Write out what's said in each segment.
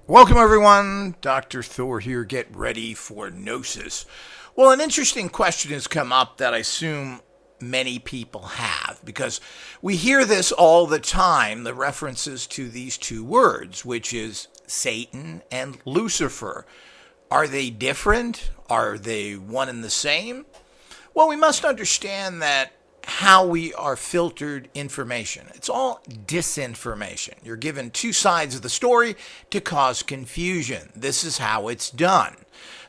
Welcome everyone, Dr. Thor here. Get ready for Gnosis. Well, an interesting question has come up that I assume many people have, because we hear this all the time, the references to these two words, which is Satan and Lucifer. Are they different? Are they one and the same? Well, we must understand that how we are filtered information. It's all disinformation. You're given two sides of the story to cause confusion. This is how it's done.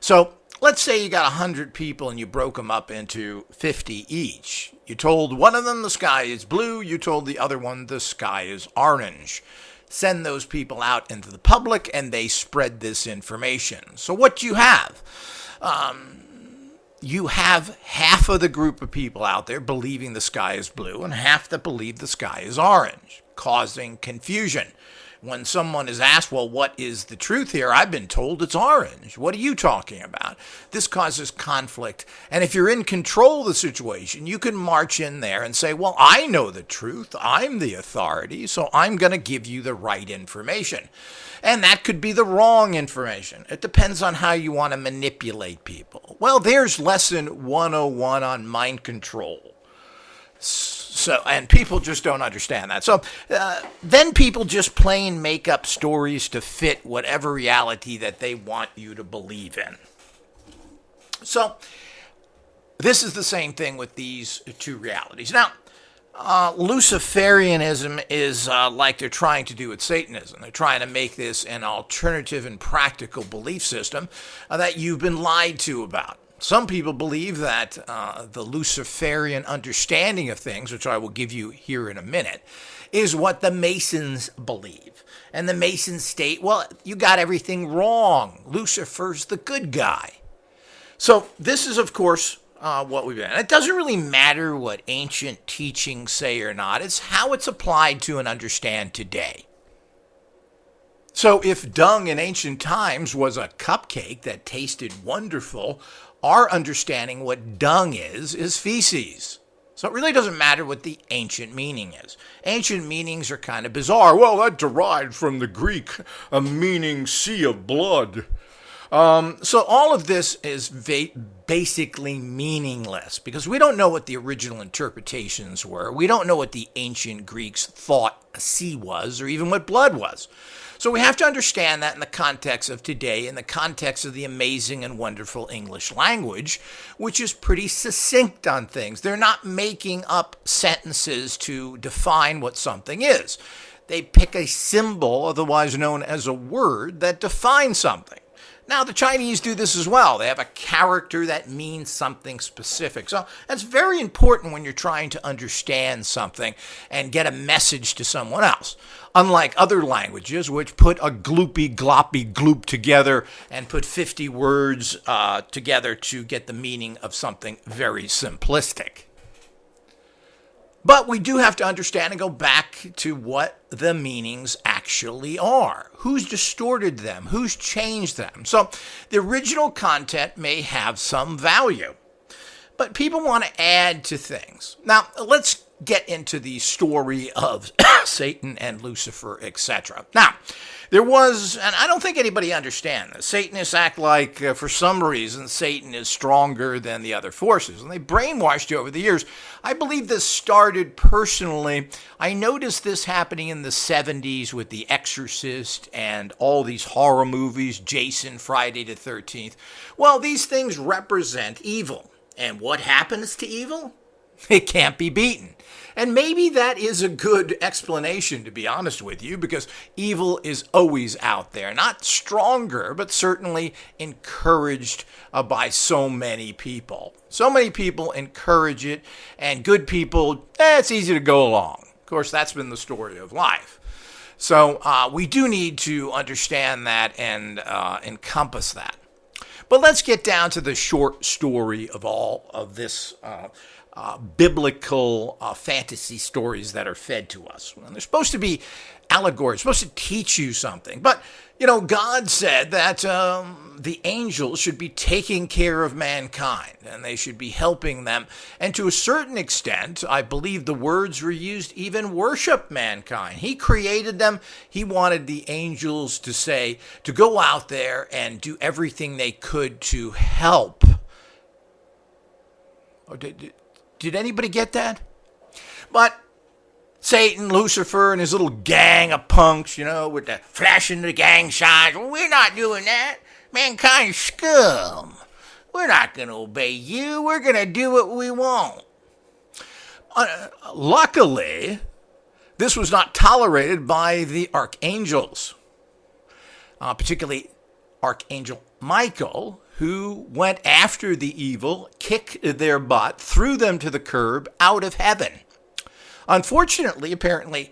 So let's say you got 100 people and you broke them up into 50 each. You told one of them the sky is blue. You told the other one the sky is orange. Send those people out into the public and they spread this information. So what do you have? You have half of the group of people out there believing the sky is blue and half that believe the sky is orange, causing confusion. When someone is asked, well, what is the truth here? I've been told it's orange. What are you talking about? This causes conflict. And if you're in control of the situation, you can march in there and say, well, I know the truth. I'm the authority, so I'm going to give you the right information. And that could be the wrong information. It depends on how you want to manipulate people. Well, there's lesson 101 on mind control. And people just don't understand that. So then people just plain make up stories to fit whatever reality that they want you to believe in. So this is the same thing with these two realities. Now, Luciferianism is like they're trying to do with Satanism. They're trying to make this an alternative and practical belief system that you've been lied to about. Some people believe that the Luciferian understanding of things, which I will give you here in a minute, is what the Masons believe. And the Masons state, well, you got everything wrong. Lucifer's the good guy. So this is, of course, what we've done. It doesn't really matter what ancient teachings say or not. It's how it's applied to and understand today. So if dung in ancient times was a cupcake that tasted wonderful, our understanding what dung is feces. So it really doesn't matter what the ancient meaning is. Ancient meanings are kind of bizarre. Well, that derived from the Greek, a meaning sea of blood. So all of this is basically meaningless because we don't know what the original interpretations were. We don't know what the ancient Greeks thought a sea was or even what blood was. So we have to understand that in the context of today, in the context of the amazing and wonderful English language, which is pretty succinct on things. They're not making up sentences to define what something is. They pick a symbol, otherwise known as a word, that defines something. Now, the Chinese do this as well. They have a character that means something specific. So that's very important when you're trying to understand something and get a message to someone else. Unlike other languages, which put a gloopy, gloppy, gloop together and put 50 words together to get the meaning of something very simplistic. But we do have to understand and go back to what the meanings actually are. Who's distorted them? Who's changed them? So the original content may have some value, but people want to add to things. Now, let's get into the story of Satan and Lucifer, etc. Now, there was, and I don't think anybody understands this, Satanists act like, for some reason, Satan is stronger than the other forces, and they brainwashed you over the years. I believe this started personally. I noticed this happening in the 70s with The Exorcist and all these horror movies, Jason, Friday the 13th. Well, these things represent evil. And what happens to evil? It can't be beaten. And maybe that is a good explanation, to be honest with you, because evil is always out there. Not stronger, but certainly encouraged by so many people. So many people encourage it, and good people, it's easy to go along. Of course, that's been the story of life. So we do need to understand that and encompass that. But let's get down to the short story of all of this biblical fantasy stories that are fed to us. And they're supposed to be allegories, supposed to teach you something. But, God said that the angels should be taking care of mankind, and they should be helping them. And to a certain extent, I believe the words were used, even worship mankind. He created them. He wanted the angels to go out there and do everything they could to help. Or did anybody get that? But Satan, Lucifer, and his little gang of punks, with the flashing the gang signs. Well, we're not doing that. Mankind's scum. We're not going to obey you. We're going to do what we want. Luckily, this was not tolerated by the archangels, particularly Archangel Michael, who went after the evil, kicked their butt, threw them to the curb, out of heaven. Unfortunately, apparently,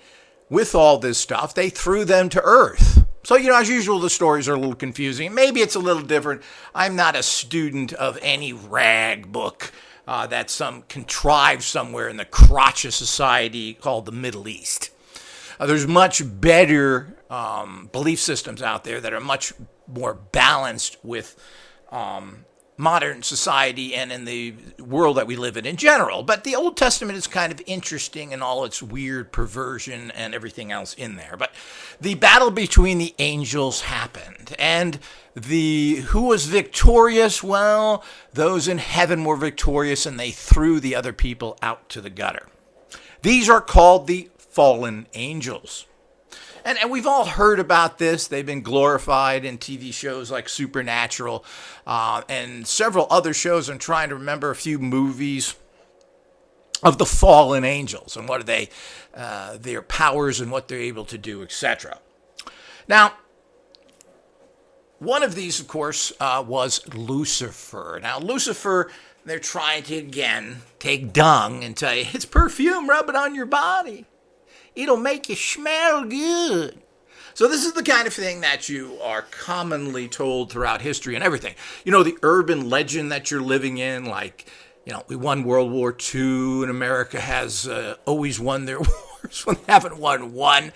with all this stuff, they threw them to earth. So, as usual, the stories are a little confusing. Maybe it's a little different. I'm not a student of any rag book that's some contrived somewhere in the crotch of society called the Middle East. There's much better belief systems out there that are much more balanced with modern society and in the world that we live in general. But the Old Testament is kind of interesting in all its weird perversion and everything else in there. But the battle between the angels happened. And who was victorious? Well, those in heaven were victorious, and they threw the other people out to the gutter. These are called the fallen angels. And we've all heard about this. They've been glorified in TV shows like Supernatural and several other shows. I'm trying to remember a few movies of the fallen angels and what are they, their powers and what they're able to do, etc. Now, one of these, of course, was Lucifer. Now, Lucifer, they're trying to, again, take dung and tell you, it's perfume, rub it on your body. It'll make you smell good. So this is the kind of thing that you are commonly told throughout history and everything. The urban legend that you're living in, like, we won World War II and America has always won their wars when they haven't won one.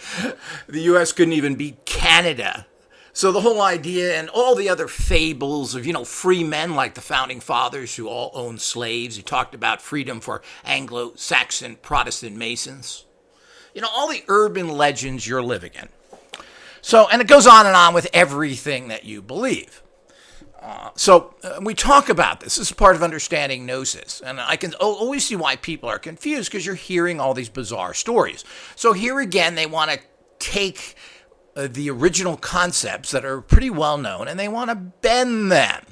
The U.S. couldn't even beat Canada. So the whole idea and all the other fables of, free men like the founding fathers who all owned slaves, who talked about freedom for Anglo-Saxon Protestant Masons. All the urban legends you're living in. So, and it goes on and on with everything that you believe. So we talk about this. This is part of understanding gnosis. And I can always see why people are confused because you're hearing all these bizarre stories. So here again, they want to take the original concepts that are pretty well known and they want to bend them.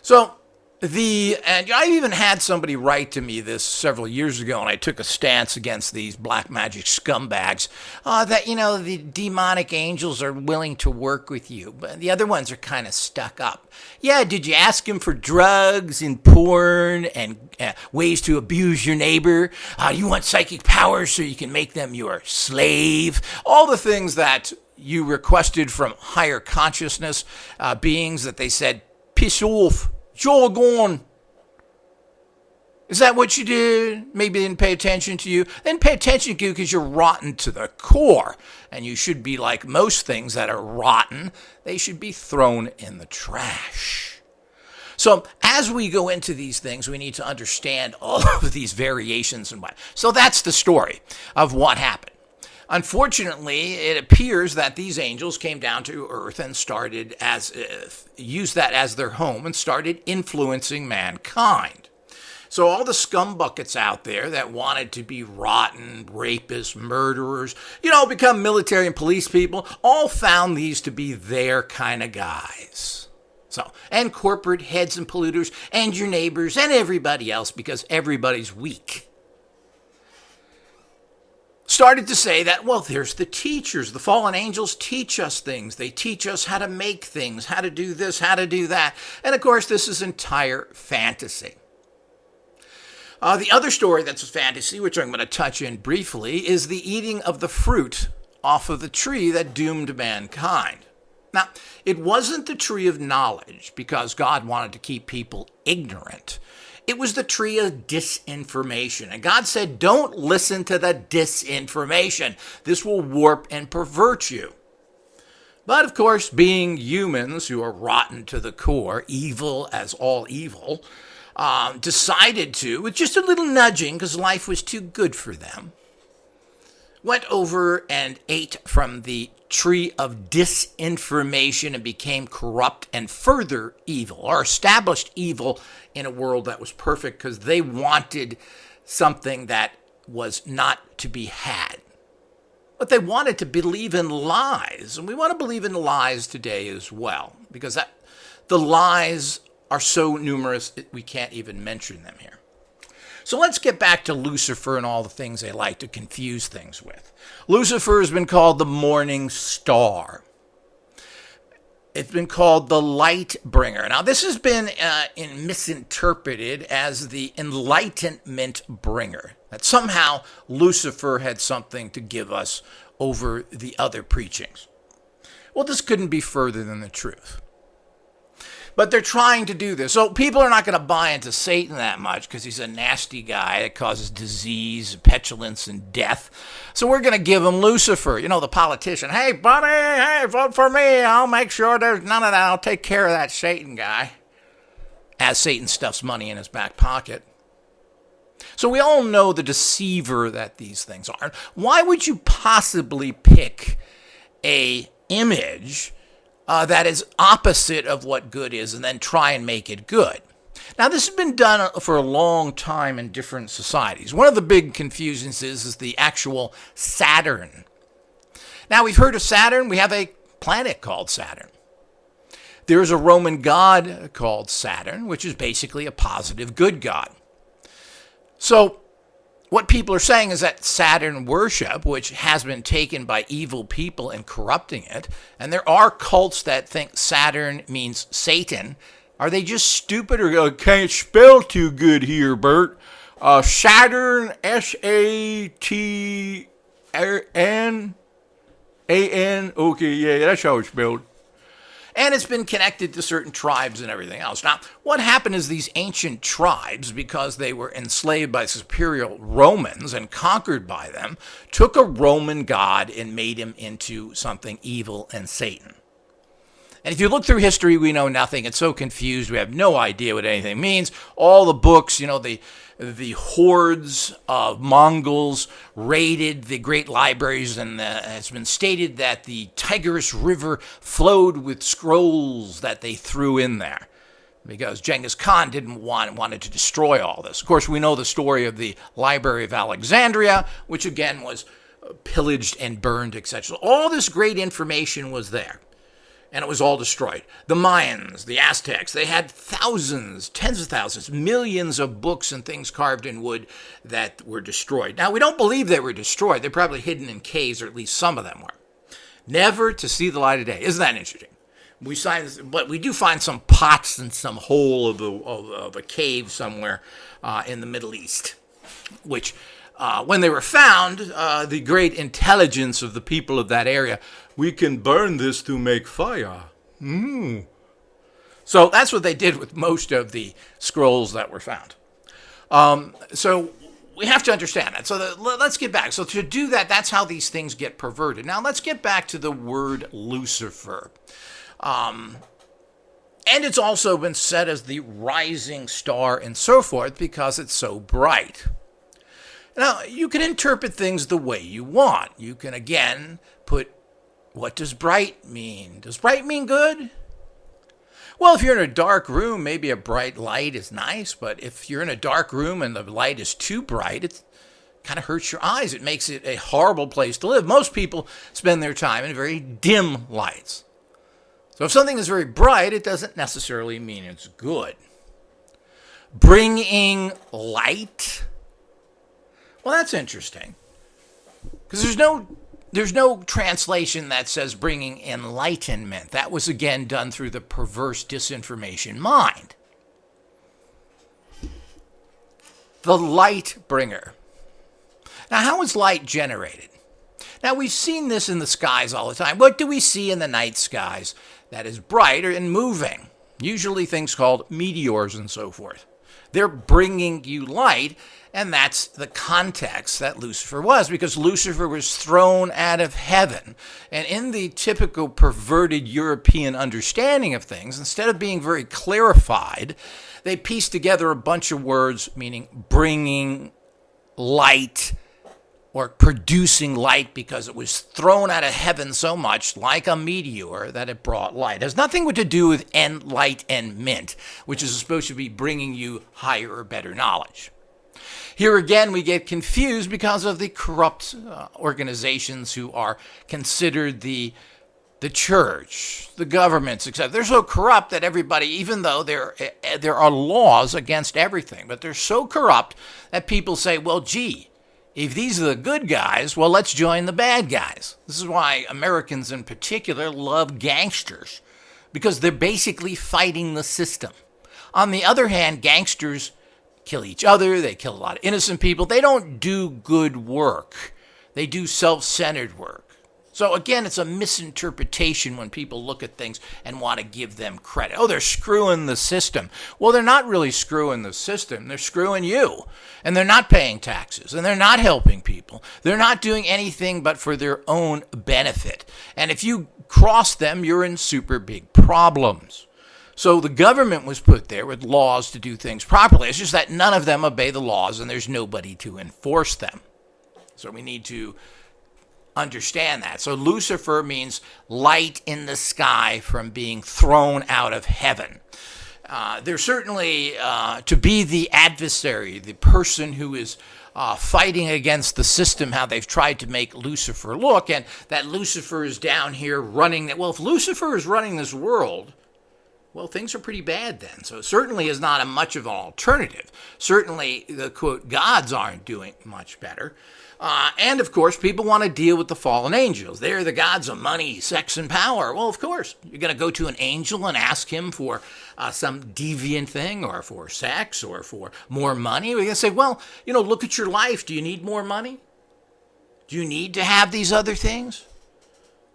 So, and I even had somebody write to me this several years ago, and I took a stance against these black magic scumbags, that, the demonic angels are willing to work with you, but the other ones are kind of stuck up. Yeah, did you ask him for drugs and porn and ways to abuse your neighbor? You want psychic powers so you can make them your slave? All the things that you requested from higher consciousness beings that they said, piss off. You're gone. Is that what you did? Maybe they didn't pay attention to you. Then pay attention to you because you're rotten to the core. And you should be like most things that are rotten. They should be thrown in the trash. So as we go into these things, we need to understand all of these variations and what. So that's the story of what happened. Unfortunately, it appears that these angels came down to earth and used that as their home and started influencing mankind. So all the scumbuckets out there that wanted to be rotten, rapists, murderers, become military and police people, all found these to be their kind of guys. So, and corporate heads and polluters and your neighbors and everybody else because everybody's weak. Started to say that, well, there's the teachers. The fallen angels teach us things. They teach us how to make things, how to do this, how to do that. And of course, this is entire fantasy. The other story that's a fantasy, which I'm going to touch in briefly, is the eating of the fruit off of the tree that doomed mankind. Now, it wasn't the tree of knowledge because God wanted to keep people ignorant. It was the tree of disinformation. And God said, don't listen to the disinformation. This will warp and pervert you. But of course, being humans who are rotten to the core, evil as all evil, decided to, with just a little nudging, because life was too good for them, went over and ate from the tree of disinformation and became corrupt and further evil, or established evil in a world that was perfect because they wanted something that was not to be had. But they wanted to believe in lies, and we want to believe in lies today as well, because the lies are so numerous we can't even mention them here. So let's get back to Lucifer and all the things they like to confuse things with. Lucifer has been called the morning star. It's been called the lightbringer. Now, this has been misinterpreted as the enlightenment bringer, that somehow Lucifer had something to give us over the other preachings. Well, this couldn't be further than the truth. But they're trying to do this. So people are not going to buy into Satan that much because he's a nasty guy that causes disease, petulance, and death. So we're going to give him Lucifer, the politician. Hey, buddy, hey, vote for me. I'll make sure there's none of that. I'll take care of that Satan guy. As Satan stuffs money in his back pocket. So we all know the deceiver that these things are. Why would you possibly pick a image that is opposite of what good is and then try and make it good? Now, this has been done for a long time in different societies. One of the big confusions is the actual Saturn. Now, we've heard of Saturn. We have a planet called Saturn. There's a Roman god called Saturn, which is basically a positive good god. So what people are saying is that Saturn worship, which has been taken by evil people and corrupting it, and there are cults that think Saturn means Satan, are they just stupid or can't spell too good here, Bert? Saturn, S-A-T-R-N-A-N. Okay, yeah, that's how it's spelled. And it's been connected to certain tribes and everything else. Now, what happened is these ancient tribes, because they were enslaved by superior Romans and conquered by them, took a Roman god and made him into something evil and Satan. And if you look through history, we know nothing. It's so confused. We have no idea what anything means. All the books, the hordes of Mongols raided the great libraries, and it's been stated that the Tigris River flowed with scrolls that they threw in there because Genghis Khan wanted to destroy all this. Of course, we know the story of the Library of Alexandria, which again was pillaged and burned, etc. All this great information was there. And it was all destroyed. The Mayans, the Aztecs, they had thousands, tens of thousands, millions of books and things carved in wood that were destroyed. Now, we don't believe they were destroyed. They're probably hidden in caves, or at least some of them were. Never to see the light of day. Isn't that interesting? But we do find some pots in some hole of a cave somewhere in the Middle East, which, when they were found, the great intelligence of the people of that area, we can burn this to make fire. So that's what they did with most of the scrolls that were found. So we have to understand that. So let's get back. So to do that, that's how these things get perverted. Now let's get back to the word Lucifer. And it's also been said as the rising star and so forth because it's so bright. Now, you can interpret things the way you want. You can, again, put, what does bright mean? Does bright mean good? Well, if you're in a dark room, maybe a bright light is nice, but if you're in a dark room and the light is too bright, it kind of hurts your eyes. It makes it a horrible place to live. Most people spend their time in very dim lights. So if something is very bright, it doesn't necessarily mean it's good. Bringing light. Well, that's interesting, because there's no translation that says bringing enlightenment. That was, again, done through the perverse disinformation mind. The light bringer. Now, how is light generated? Now, we've seen this in the skies all the time. What do we see in the night skies that is bright and moving? Usually things called meteors and so forth. They're bringing you light, and that's the context that Lucifer was, because Lucifer was thrown out of heaven. And in the typical perverted European understanding of things, instead of being very clarified, they pieced together a bunch of words meaning bringing light or producing light, because it was thrown out of heaven so much like a meteor that it brought light. It has nothing to do with enlightenment, which is supposed to be bringing you higher or better knowledge. Here again, we get confused because of the corrupt organizations who are considered the church, the governments, etc. They're so corrupt that everybody, even though there are laws against everything, but they're so corrupt that people say, well, gee, if these are the good guys, well, let's join the bad guys. This is why Americans in particular love gangsters, because they're basically fighting the system. On the other hand, gangsters kill each other. They kill a lot of innocent people. They don't do good work. They do self-centered work. So again, it's a misinterpretation when people look at things and want to give them credit. Oh, they're screwing the system. Well, they're not really screwing the system. They're screwing you. And they're not paying taxes. And they're not helping people. They're not doing anything but for their own benefit. And if you cross them, you're in super big problems. So the government was put there with laws to do things properly. It's just that none of them obey the laws and there's nobody to enforce them. So we need to understand that. So Lucifer means light in the sky from being thrown out of heaven. There's certainly to be the adversary, the person who is fighting against the system, how they've tried to make Lucifer look, and that Lucifer is down here running. Well, if Lucifer is running this world, well, things are pretty bad then. So it certainly is not much of an alternative. Certainly the, quote, gods aren't doing much better. And, of course, people want to deal with the fallen angels. They're the gods of money, sex, and power. Well, of course, you're going to go to an angel and ask him for some deviant thing, or for sex, or for more money. We're going to say, well, look at your life. Do you need more money? Do you need to have these other things?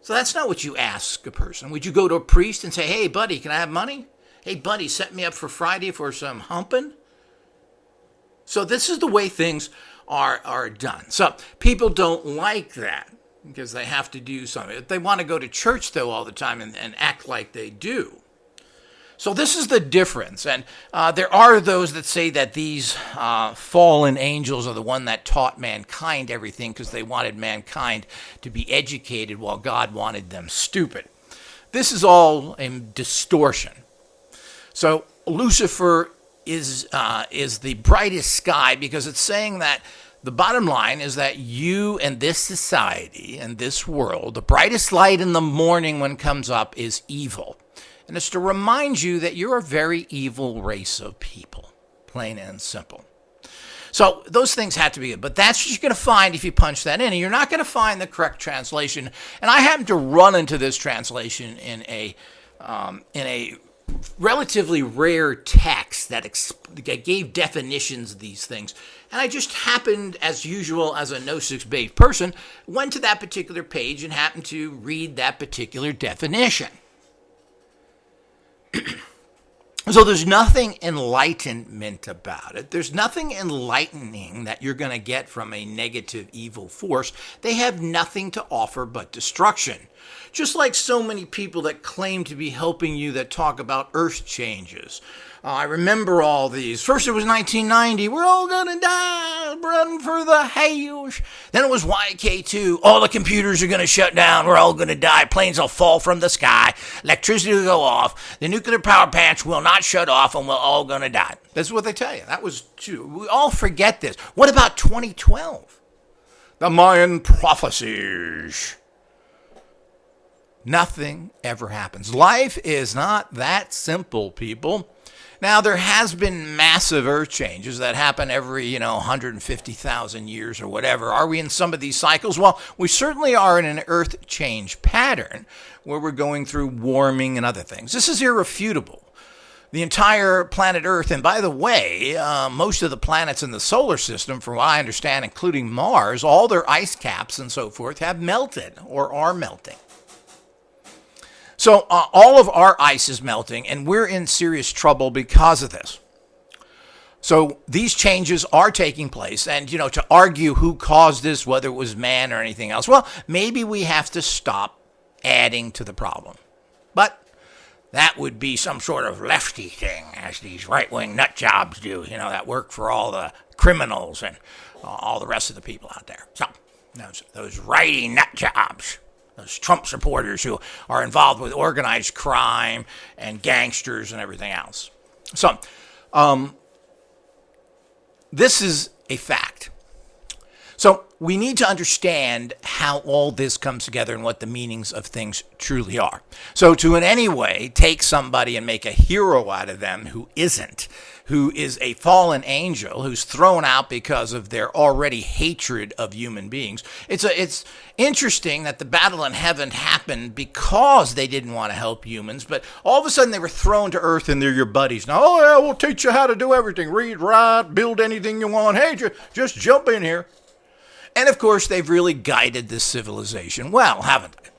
So that's not what you ask a person. Would you go to a priest and say, hey, buddy, can I have money? Hey, buddy, set me up for Friday for some humping? So this is the way things are done. So people don't like that because they have to do something. They want to go to church, though, all the time and act like they do. So this is the difference. And there are those that say that these fallen angels are the one that taught mankind everything because they wanted mankind to be educated while God wanted them stupid. This is all a distortion. So Lucifer is the brightest sky because it's saying that the bottom line is that you and this society and this world, the brightest light in the morning when it comes up is evil. And it's to remind you that you're a very evil race of people, plain and simple. So those things have to be good. But that's what you're going to find if you punch that in. And you're not going to find the correct translation. And I happen to run into this translation in a relatively rare text that gave definitions of these things. And I just happened, as usual, as a Gnostics-based person, went to that particular page and happened to read that particular definition. So there's nothing enlightenment about it. There's nothing enlightening that you're going to get from a negative evil force. They have nothing to offer but destruction. Just like so many people that claim to be helping you that talk about earth changes. I remember all these. First it was 1990. We're all going to die. Run for the hills. Then it was YK2. All the computers are going to shut down. We're all going to die. Planes will fall from the sky. Electricity will go off. The nuclear power plants will not shut off and we're all going to die. That's what they tell you. That was true. We all forget this. What about 2012? The Mayan prophecies. Nothing ever happens. Life is not that simple, people. Now, there has been massive earth changes that happen every, 150,000 years or whatever. Are we in some of these cycles? Well, we certainly are in an earth change pattern where we're going through warming and other things. This is irrefutable. The entire planet Earth, and by the way, most of the planets in the solar system, from what I understand, including Mars, all their ice caps and so forth have melted or are melting. So all of our ice is melting, and we're in serious trouble because of this. So these changes are taking place. And, to argue who caused this, whether it was man or anything else, well, maybe we have to stop adding to the problem. But that would be some sort of lefty thing, as these right-wing nut jobs do, that work for all the criminals and all the rest of the people out there. So those righty nut jobs, those Trump supporters who are involved with organized crime and gangsters and everything else. So this is a fact. So we need to understand how all this comes together and what the meanings of things truly are. So to in any way take somebody and make a hero out of them who isn't, who is a fallen angel, who's thrown out because of their already hatred of human beings. It's interesting that the battle in heaven happened because they didn't want to help humans, but all of a sudden they were thrown to earth and they're your buddies. Now, we'll teach you how to do everything. Read, write, build anything you want. Hey, just jump in here. And of course, they've really guided this civilization well, haven't they?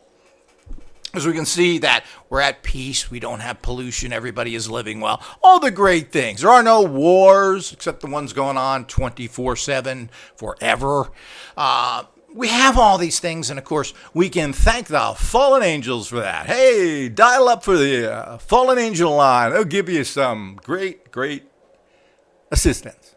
As we can see that we're at peace, we don't have pollution, everybody is living well. All the great things. There are no wars, except the ones going on 24/7, forever. We have all these things, and of course, we can thank the fallen angels for that. Hey, dial up for the fallen angel line. They'll give you some great, great assistance.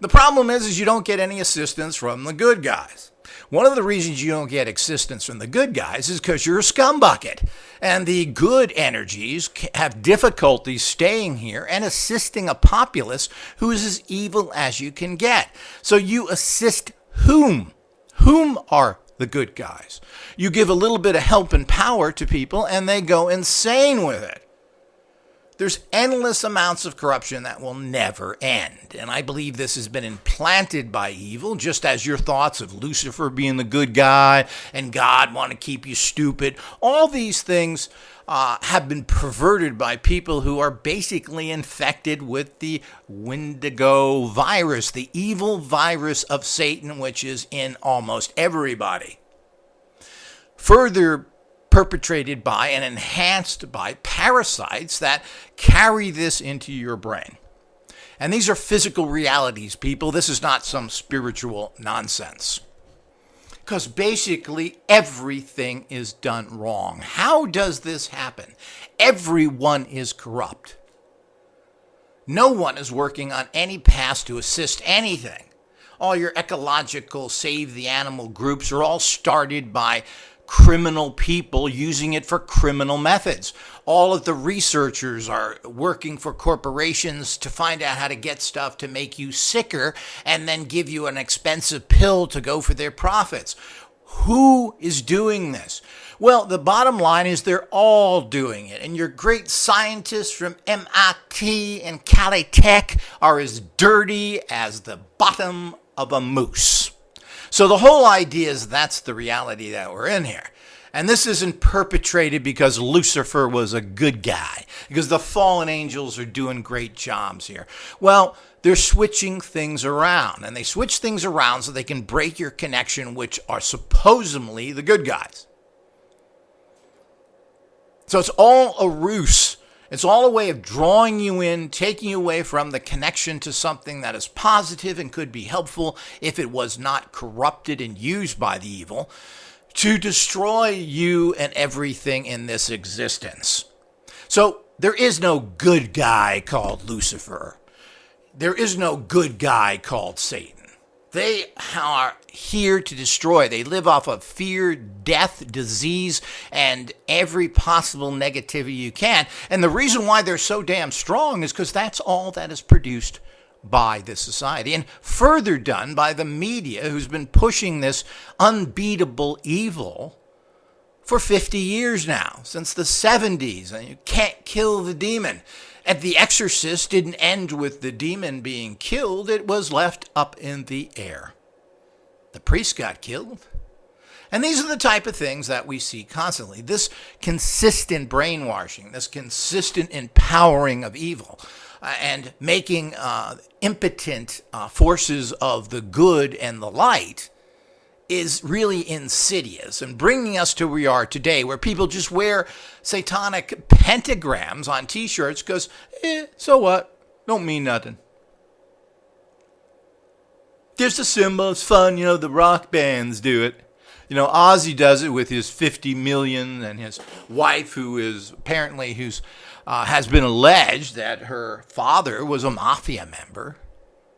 The problem is you don't get any assistance from the good guys. One of the reasons you don't get assistance from the good guys is because you're a scumbucket. And the good energies have difficulty staying here and assisting a populace who is as evil as you can get. So you assist whom? Whom are the good guys? You give a little bit of help and power to people and they go insane with it. There's endless amounts of corruption that will never end. And I believe this has been implanted by evil, just as your thoughts of Lucifer being the good guy and God want to keep you stupid. All these things have been perverted by people who are basically infected with the Wendigo virus, the evil virus of Satan, which is in almost everybody. Further perpetrated by and enhanced by parasites that carry this into your brain. And these are physical realities, people. This is not some spiritual nonsense. Because basically everything is done wrong. How does this happen? Everyone is corrupt. No one is working on any path to assist anything. All your ecological save the animal groups are all started by criminal people using it for criminal methods. All of the researchers are working for corporations to find out how to get stuff to make you sicker and then give you an expensive pill to go for their profits. Who is doing this? Well, the bottom line is they're all doing it. And your great scientists from MIT and Caltech are as dirty as the bottom of a moose. So the whole idea is that's the reality that we're in here. And this isn't perpetrated because Lucifer was a good guy, because the fallen angels are doing great jobs here. Well, they're switching things around, and they switch things around so they can break your connection, which are supposedly the good guys. So it's all a ruse. It's all a way of drawing you in, taking you away from the connection to something that is positive and could be helpful if it was not corrupted and used by the evil, to destroy you and everything in this existence. So there is no good guy called Lucifer. There is no good guy called Satan. They are here to destroy. They live off of fear, death, disease, and every possible negativity you can. And the reason why they're so damn strong is because that's all that is produced by this society. And further done by the media, who's been pushing this unbeatable evil for 50 years now, since the 70s. And you can't kill the demon. And The Exorcist didn't end with the demon being killed. It was left up in the air. The priest got killed. And these are the type of things that we see constantly. This consistent brainwashing, this consistent empowering of evil, and making impotent forces of the good and the light is really insidious and bringing us to where we are today, where people just wear satanic pentagrams on t-shirts because, so what? Don't mean nothing. Just a symbol. It's fun. The rock bands do it. Ozzy does it with his 50 million and his wife, who is apparently has been alleged that her father was a mafia member.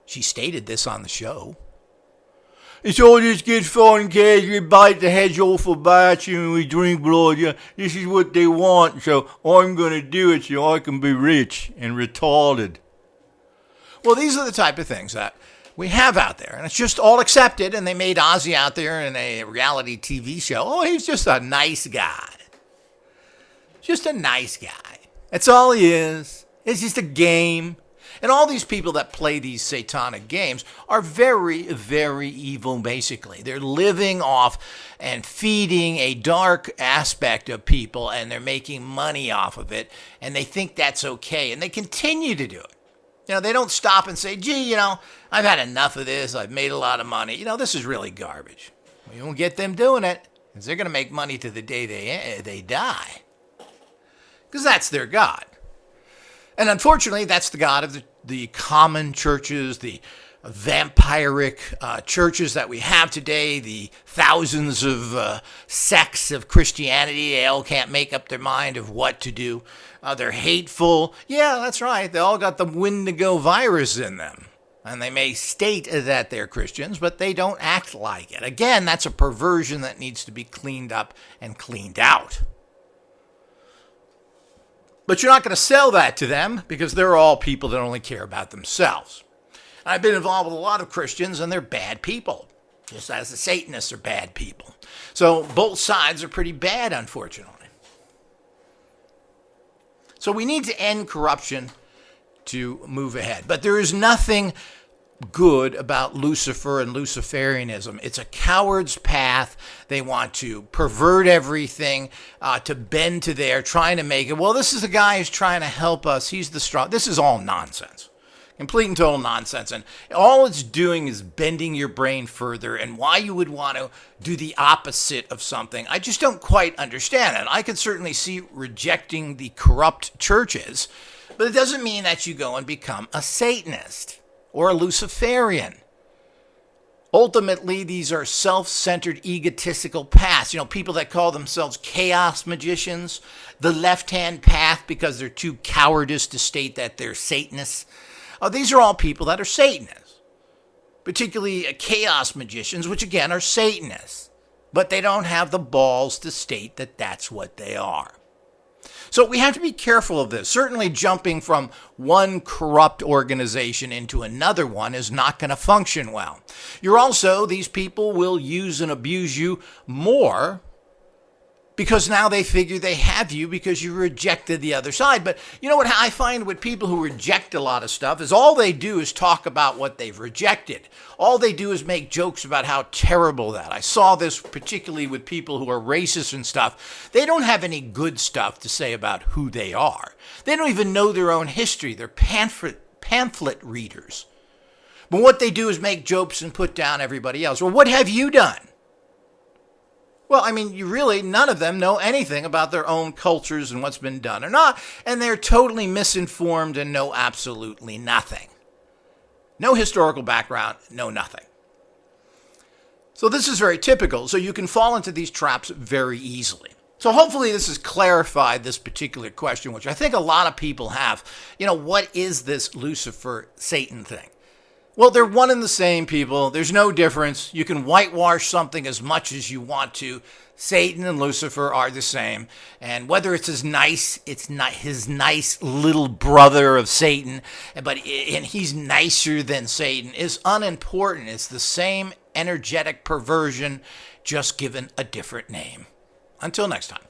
She stated this on the show. It's all just good fun, kids. We bite the heads off about you and we drink blood. Yeah, this is what they want, so I'm going to do it so I can be rich and retarded. Well, these are the type of things that we have out there, and it's just all accepted, and they made Ozzy out there in a reality TV show. Oh, he's just a nice guy. Just a nice guy. That's all he is. It's just a game. And all these people that play these satanic games are very, very evil, basically. They're living off and feeding a dark aspect of people, and they're making money off of it, and they think that's okay, and they continue to do it. They don't stop and say, gee, I've had enough of this. I've made a lot of money. This is really garbage. We won't get them doing it, because they're going to make money to the day they die. Because that's their God. And unfortunately, that's the God of the common churches, the vampiric churches that we have today, the thousands of sects of Christianity. They all can't make up their mind of what to do. They're hateful. Yeah, that's right. They all got the Wendigo virus in them. And they may state that they're Christians, but they don't act like it. Again, that's a perversion that needs to be cleaned up and cleaned out. But you're not going to sell that to them because they're all people that only care about themselves. I've been involved with a lot of Christians, and they're bad people, just as the Satanists are bad people. So both sides are pretty bad, unfortunately. So we need to end corruption to move ahead. But there is nothing good about Lucifer and Luciferianism. It's a coward's path. They want to pervert everything, to bend to their trying to make it. Well, this is the guy who's trying to help us. He's the strong. This is all nonsense. Complete and total nonsense. And all it's doing is bending your brain further. And why you would want to do the opposite of something, I just don't quite understand it. I can certainly see rejecting the corrupt churches, but it doesn't mean that you go and become a Satanist or a Luciferian. Ultimately, these are self-centered, egotistical paths. People that call themselves chaos magicians, the left-hand path because they're too cowardice to state that they're Satanists. These are all people that are Satanists, particularly chaos magicians, which again are Satanists, but they don't have the balls to state that that's what they are. So we have to be careful of this. Certainly jumping from one corrupt organization into another one is not going to function well. These people will use and abuse you more because now they figure they have you because you rejected the other side. But you know what I find with people who reject a lot of stuff is all they do is talk about what they've rejected. All they do is make jokes about how terrible that. I saw this particularly with people who are racist and stuff. They don't have any good stuff to say about who they are. They don't even know their own history. They're pamphlet readers. But what they do is make jokes and put down everybody else. Well, what have you done? Well, none of them know anything about their own cultures and what's been done or not, and they're totally misinformed and know absolutely nothing. No historical background, no nothing. So this is very typical, so you can fall into these traps very easily. So hopefully this has clarified this particular question, which I think a lot of people have. What is this Lucifer-Satan thing? Well, they're one and the same, people. There's no difference. You can whitewash something as much as you want to. Satan and Lucifer are the same. And whether it's it's not his nice little brother of Satan, and he's nicer than Satan, is unimportant. It's the same energetic perversion, just given a different name. Until next time.